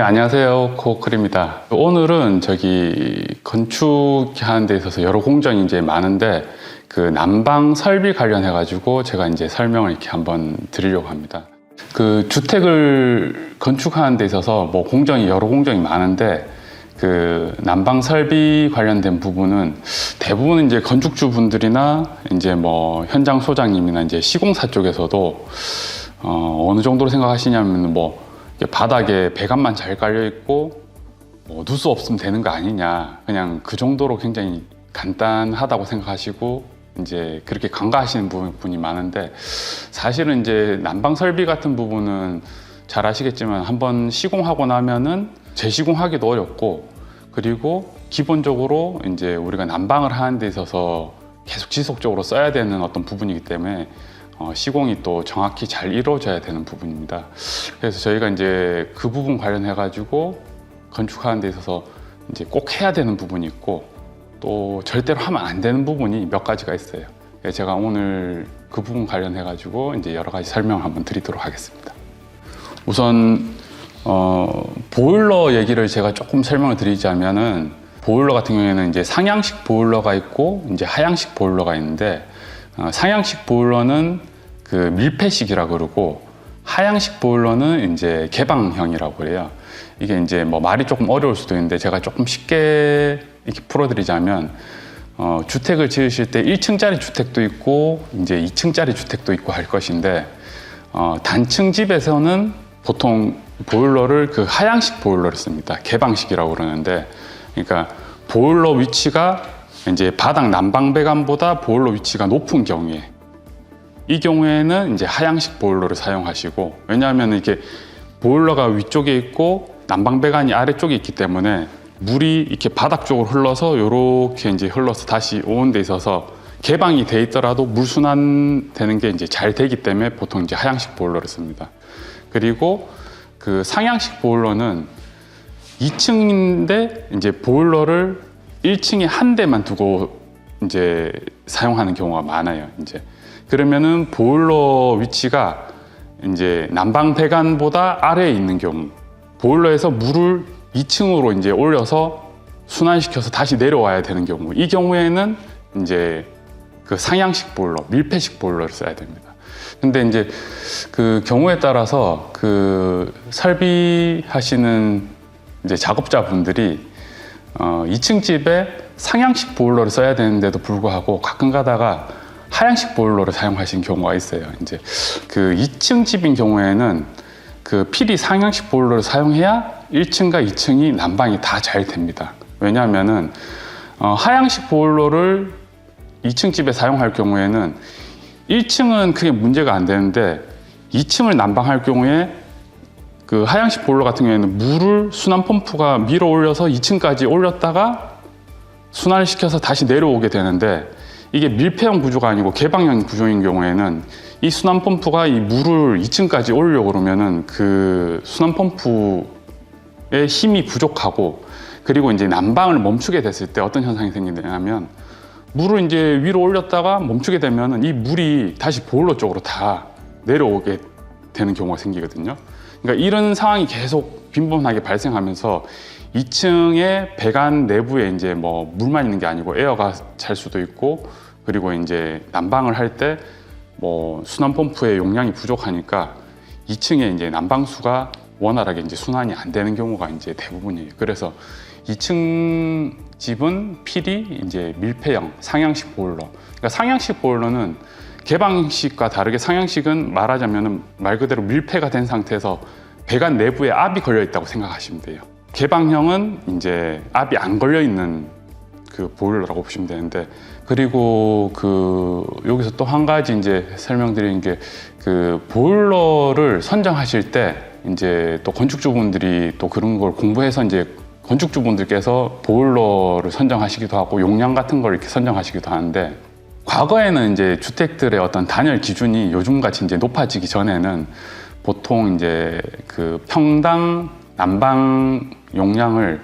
네, 안녕하세요. 코어클입니다. 오늘은 저기 건축하는 데 있어서 여러 공정이 이제 많은데 그 난방 설비 관련해가지고 제가 이제 설명을 이렇게 한번 드리려고 합니다. 그 주택을 건축하는 데 있어서 뭐 공정이 여러 공정이 많은데 그 난방 설비 관련된 부분은 대부분 이제 건축주분들이나 이제 뭐 현장 소장님이나 이제 시공사 쪽에서도 어느 정도로 생각하시냐면 뭐 바닥에 배관만 잘 깔려 있고 뭐 누수 없으면 되는 거 아니냐, 그냥 그 정도로 굉장히 간단하다고 생각하시고 이제 그렇게 간과하시는 부분이 많은데, 사실은 이제 난방 설비 같은 부분은 잘 아시겠지만 한번 시공하고 나면은 재시공하기도 어렵고, 그리고 기본적으로 이제 우리가 난방을 하는 데 있어서 계속 지속적으로 써야 되는 어떤 부분이기 때문에 시공이 또 정확히 잘 이루어져야 되는 부분입니다. 그래서 저희가 이제 그 부분 관련해 가지고 건축하는 데 있어서 이제 꼭 해야 되는 부분이 있고 또 절대로 하면 안 되는 부분이 몇 가지가 있어요. 그래서 제가 오늘 그 부분 관련해 가지고 이제 여러 가지 설명을 한번 드리도록 하겠습니다. 우선 보일러 얘기를 제가 조금 설명을 드리자면은, 보일러 같은 경우에는 이제 상향식 보일러가 있고 이제 하향식 보일러가 있는데, 상향식 보일러는 그 밀폐식이라고 그러고 하향식 보일러는 이제 개방형이라고 그래요. 이게 이제 뭐 말이 조금 어려울 수도 있는데 제가 조금 쉽게 이렇게 풀어드리자면, 주택을 지으실 때 1층짜리 주택도 있고 이제 2층짜리 주택도 있고 할 것인데, 단층 집에서는 보통 보일러를 그 하향식 보일러를 씁니다. 개방식이라고 그러는데, 그러니까 보일러 위치가 이제 바닥 난방 배관보다 보일러 위치가 높은 경우에, 이 경우에는 이제 하향식 보일러를 사용하시고, 왜냐하면 이게 보일러가 위쪽에 있고 난방 배관이 아래쪽에 있기 때문에 물이 이렇게 바닥 쪽으로 흘러서 이렇게 이제 흘러서 다시 오는 데 있어서 개방이 돼 있더라도 물 순환되는 게 이제 잘 되기 때문에 보통 이제 하향식 보일러를 씁니다. 그리고 그 상향식 보일러는 2층인데 이제 보일러를 1층에 한 대만 두고 이제 사용하는 경우가 많아요. 이제 그러면은 보일러 위치가 이제 난방 배관보다 아래에 있는 경우, 보일러에서 물을 2층으로 이제 올려서 순환시켜서 다시 내려와야 되는 경우, 이 경우에는 이제 그 상향식 보일러, 밀폐식 보일러를 써야 됩니다. 근데 이제 그 경우에 따라서 그 설비하시는 이제 작업자분들이 2층 집에 상향식 보일러를 써야 되는데도 불구하고 가끔 가다가 하향식 보일러를 사용하시는 경우가 있어요. 이제 그 2층 집인 경우에는 그 필히 상향식 보일러를 사용해야 1층과 2층이 난방이 다 잘 됩니다. 왜냐하면은 하향식 보일러를 2층 집에 사용할 경우에는 1층은 크게 문제가 안 되는데 2층을 난방할 경우에 그 하향식 보일러 같은 경우에는 물을 순환 펌프가 밀어 올려서 2층까지 올렸다가 순환을 시켜서 다시 내려오게 되는데, 이게 밀폐형 구조가 아니고 개방형 구조인 경우에는 이 순환 펌프가 이 물을 2층까지 올리려고 그러면은 그 순환 펌프의 힘이 부족하고, 그리고 이제 난방을 멈추게 됐을 때 어떤 현상이 생기냐면, 물을 이제 위로 올렸다가 멈추게 되면은 이 물이 다시 보일러 쪽으로 다 내려오게 되는 경우가 생기거든요. 그러니까 이런 상황이 계속 빈번하게 발생하면서 2층의 배관 내부에 이제 뭐 물만 있는 게 아니고 에어가 찰 수도 있고, 그리고 이제 난방을 할 때 뭐 순환 펌프의 용량이 부족하니까 2층에 이제 난방수가 원활하게 이제 순환이 안 되는 경우가 이제 대부분이에요. 그래서 2층 집은 필히 이제 밀폐형 상향식 보일러. 그러니까 상향식 보일러는 개방식과 다르게 상향식은 말하자면은 말 그대로 밀폐가 된 상태에서 배관 내부에 압이 걸려 있다고 생각하시면 돼요. 개방형은 이제 압이 안 걸려 있는 그 보일러라고 보시면 되는데, 그리고 그 여기서 또 한 가지 이제 설명드리는 게, 그 보일러를 선정하실 때 이제 또 건축주분들이 또 그런 걸 공부해서 이제 건축주분들께서 보일러를 선정하시기도 하고 용량 같은 걸 이렇게 선정하시기도 하는데, 과거에는 이제 주택들의 어떤 단열 기준이 요즘같이 이제 높아지기 전에는 보통 이제 그 평당 난방 용량을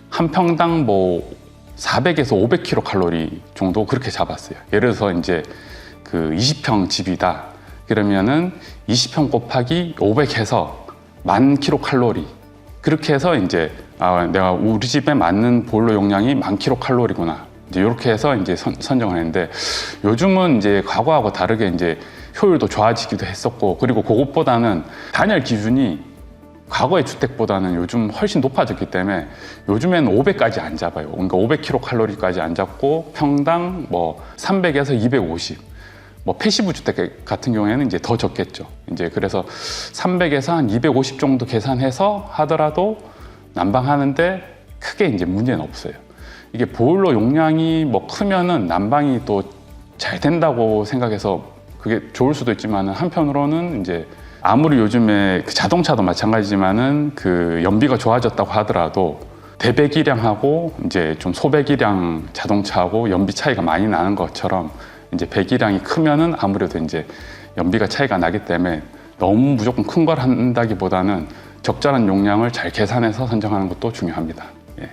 한 평당 뭐 400에서 500kcal 정도 그렇게 잡았어요. 예를 들어서 이제 그 20평 집이다. 그러면은 20평 곱하기 500 해서 10,000kcal 그렇게 해서 이제 내가 우리 집에 맞는 보일러 용량이 1000kcal구나. 이제 이렇게 해서 이제 선정을 했는데 요즘은 이제 과거하고 다르게 이제 효율도 좋아지기도 했었고 그리고 그것보다는 단열 기준이 과거의 주택보다는 요즘 훨씬 높아졌기 때문에 요즘에는 500까지 안 잡아요. 그러니까 500kcal까지 안 잡고 평당 뭐 300에서 250. 뭐 패시브 주택 같은 경우에는 이제 더 적겠죠. 이제 그래서 300에서 한 250 정도 계산해서 하더라도 난방하는데 크게 이제 문제는 없어요. 이게 보일러 용량이 뭐 크면은 난방이 또 잘 된다고 생각해서 그게 좋을 수도 있지만 한편으로는 이제 아무리 요즘에 그 자동차도 마찬가지지만은 그 연비가 좋아졌다고 하더라도 대배기량하고 이제 좀 소배기량 자동차하고 연비 차이가 많이 나는 것처럼 이제 배기량이 크면은 아무래도 이제 연비가 차이가 나기 때문에 너무 무조건 큰 걸 한다기보다는 적절한 용량을 잘 계산해서 선정하는 것도 중요합니다. 예.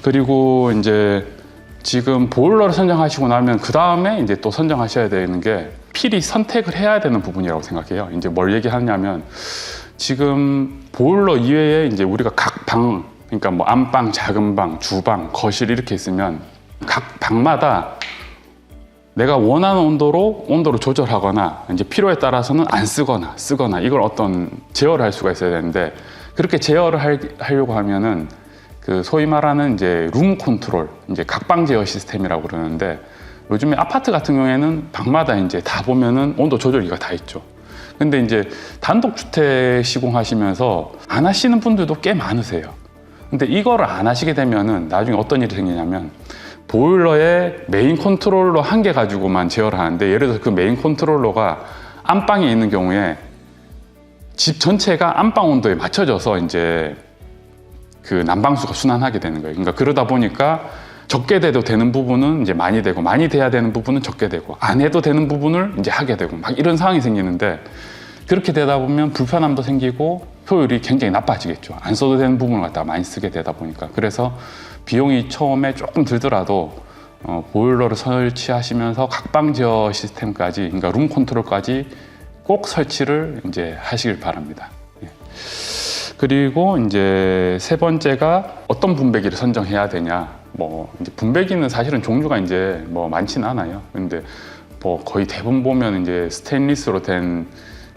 그리고 이제 지금 보일러를 선정하시고 나면 그 다음에 이제 또 선정하셔야 되는 게 필히 선택을 해야 되는 부분이라고 생각해요. 이제 뭘 얘기하냐면 지금 보일러 이외에 이제 우리가 각 방, 그러니까 뭐 안방, 작은 방, 주방, 거실 이렇게 있으면 각 방마다 내가 원하는 온도로 조절하거나 이제 필요에 따라서는 안 쓰거나 이걸 어떤 제어를 할 수가 있어야 되는데 그렇게 제어를 하려고 하면은 그 소위 말하는 이제 룸 컨트롤, 이제 각방 제어 시스템이라고 그러는데 요즘에 아파트 같은 경우에는 방마다 이제 다 보면은 온도 조절기가 다 있죠. 근데 이제 단독주택 시공하시면서 안 하시는 분들도 꽤 많으세요. 근데 이거를 안 하시게 되면은 나중에 어떤 일이 생기냐면 보일러의 메인 컨트롤러 한 개 가지고만 제어를 하는데 예를 들어서 그 메인 컨트롤러가 안방에 있는 경우에 집 전체가 안방 온도에 맞춰져서 이제 그 난방수가 순환하게 되는 거예요. 그러니까 그러다 보니까 적게 돼도 되는 부분은 이제 많이 되고 많이 돼야 되는 부분은 적게 되고 안 해도 되는 부분을 이제 하게 되고 막 이런 상황이 생기는데 그렇게 되다 보면 불편함도 생기고 효율이 굉장히 나빠지겠죠. 안 써도 되는 부분을 갖다가 많이 쓰게 되다 보니까. 그래서 비용이 처음에 조금 들더라도 보일러를 설치하시면서 각방 제어 시스템까지, 그러니까 룸 컨트롤까지 꼭 설치를 이제 하시길 바랍니다. 예. 그리고 이제 세 번째가 어떤 분배기를 선정해야 되냐. 뭐 이제 분배기는 사실은 종류가 이제 뭐 많지는 않아요. 근데 뭐 거의 대부분 보면 이제 스테인리스로 된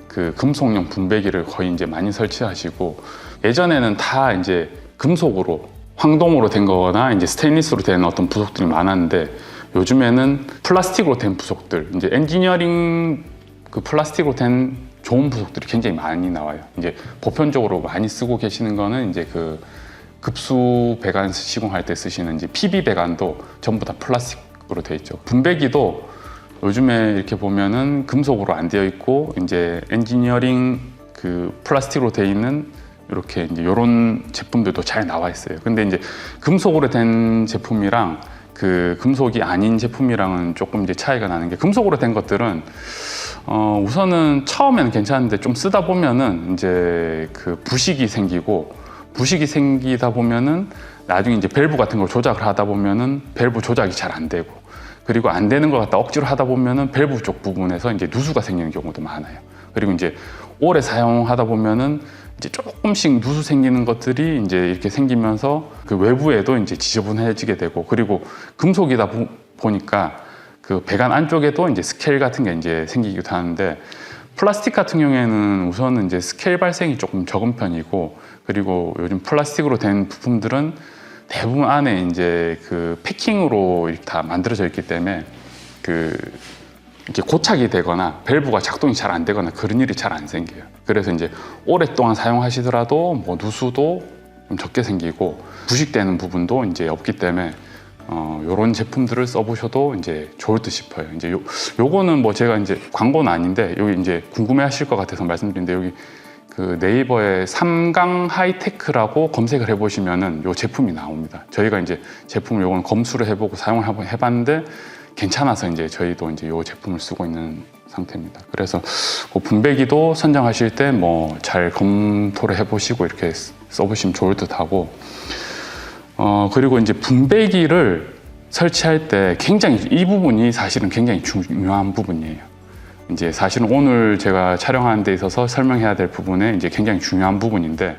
그 금속용 분배기를 거의 이제 많이 설치하시고 예전에는 다 이제 금속으로 황동으로 된 거거나 이제 스테인리스로 된 어떤 부속들이 많았는데 요즘에는 플라스틱으로 된 부속들, 이제 엔지니어링 그 플라스틱으로 된 좋은 부속들이 굉장히 많이 나와요. 이제 보편적으로 많이 쓰고 계시는 거는 이제 그 급수 배관 시공할 때 쓰시는 이제 PB 배관도 전부 다 플라스틱으로 되어 있죠. 분배기도 요즘에 이렇게 보면은 금속으로 안 되어 있고 이제 엔지니어링 그 플라스틱으로 되어 있는 이렇게 이제 이런 제품들도 잘 나와 있어요. 근데 이제 금속으로 된 제품이랑 그 금속이 아닌 제품이랑은 조금 이제 차이가 나는 게 금속으로 된 것들은 우선은 처음에는 괜찮은데 좀 쓰다 보면은 이제 그 부식이 생기다 보면은 나중에 이제 밸브 같은 걸 조작을 하다 보면은 밸브 조작이 잘 안 되고 그리고 안 되는 걸 갖다 억지로 하다 보면은 밸브 쪽 부분에서 이제 누수가 생기는 경우도 많아요. 그리고 이제 오래 사용하다 보면은 이제 조금씩 누수 생기는 것들이 이제 이렇게 생기면서 그 외부에도 이제 지저분해지게 되고 그리고 금속이다 보니까 그 배관 안쪽에도 이제 스케일 같은 게 이제 생기기도 하는데 플라스틱 같은 경우에는 우선은 이제 스케일 발생이 조금 적은 편이고 그리고 요즘 플라스틱으로 된 부품들은 대부분 안에 이제 그 패킹으로 이렇게 다 만들어져 있기 때문에 그 이렇게 고착이 되거나 밸브가 작동이 잘 안 되거나 그런 일이 잘 안 생겨요. 그래서 이제 오랫동안 사용하시더라도 뭐 누수도 좀 적게 생기고 부식되는 부분도 이제 없기 때문에 요런 제품들을 써보셔도 이제 좋을 듯 싶어요. 이제 요거는 뭐 제가 이제 광고는 아닌데 여기 이제 궁금해하실 것 같아서 말씀드리는데 여기 그 네이버에 삼강 하이테크라고 검색을 해보시면은 요 제품이 나옵니다. 저희가 이제 제품을 요건 검수를 해보고 사용을 해봤는데 괜찮아서 이제 저희도 이제 요 제품을 쓰고 있는 상태입니다. 그래서 그 분배기도 선정하실 때 뭐 잘 검토를 해보시고 이렇게 써보시면 좋을 듯하고 그리고 이제 분배기를 설치할 때 굉장히 이 부분이 사실은 굉장히 중요한 부분이에요. 이제 사실은 오늘 제가 촬영하는 데 있어서 설명해야 될 부분에 이제 굉장히 중요한 부분인데